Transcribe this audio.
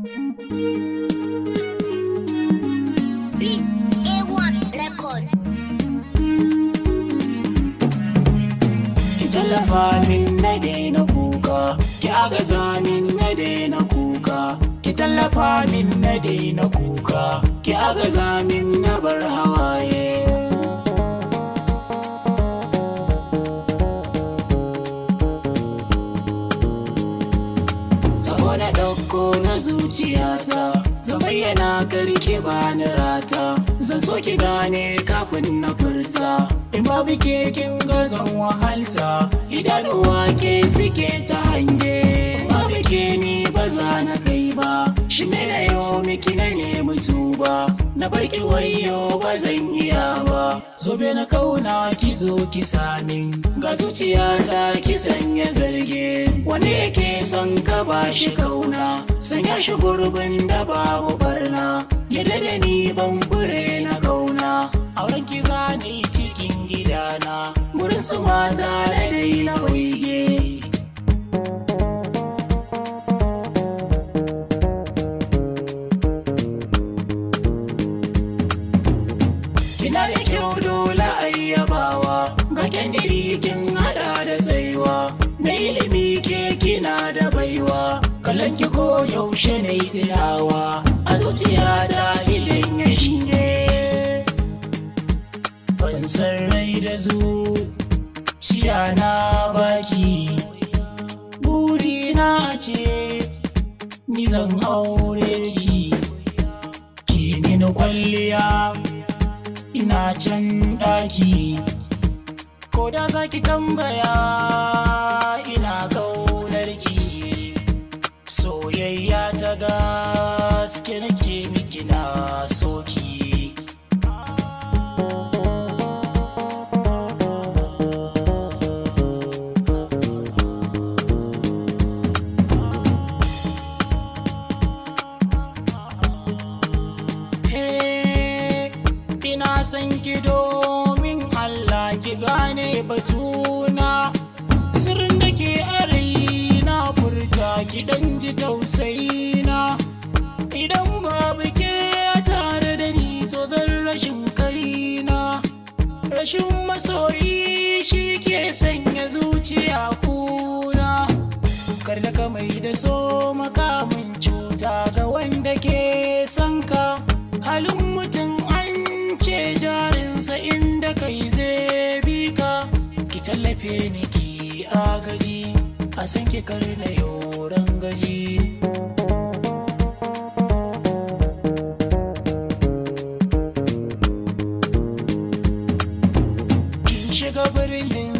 A1 record. Ki tallafa min na daina kuka, ki agaza min na daina kuka. Ki tallafa min na daina kuka, ki agaza min na bar hawaye. Sabo na ɗauko na zuciyata, zan bayyana karki bani rata. Zan so ki gane kafin na furta, in babu ke kin ga zan wahalta. Idanuwa ke suke ta hange, babu ke ni ba za na kai ba. Shi ne na yau miki na nemi tuba, na barki wayo ba zan iya ba. Zobe na kauna ki zo ki sami, ga zuciyata ki sanya zarge. Wanda yake son ka ba shi kauna, sanya shi gurbin da babu barna. Yadda da ni ban fure na kauna, auren ki zane cikin gidana, gurin su mata da dai na waige. Kina da kyau dole ayyabawa, ga kyandiri kin hada da tsaiwa. Na ilimi ke kina da baiwa, kallon ki ko yaushe na yi tilawa. A zuciyata gidan ya shige, ban san rai da zuciya na baki. Burina ce ni zan aure ki, ki mini kwalliya ina can ɗaki. Ko da za ki tambaya ina kaunar ki, soyayya ta gaske nake miki na soki. Ina san ki domin Allah ki gane batuna, sirrin da ke a raina furta ki dan ji tausayina. Idan babu ke tare da ni to zan rashin kaina. Rashin masoyi shi ke sanya zuciya kuna, kar da ka mai da so makamin cuta ga wanda ke son ka. Halin mutum an ce jarinsa inda kai zai bi ka. Ki tallafe ni ki agaji, a san ki kar na yoran gaji. Kin shiga birnin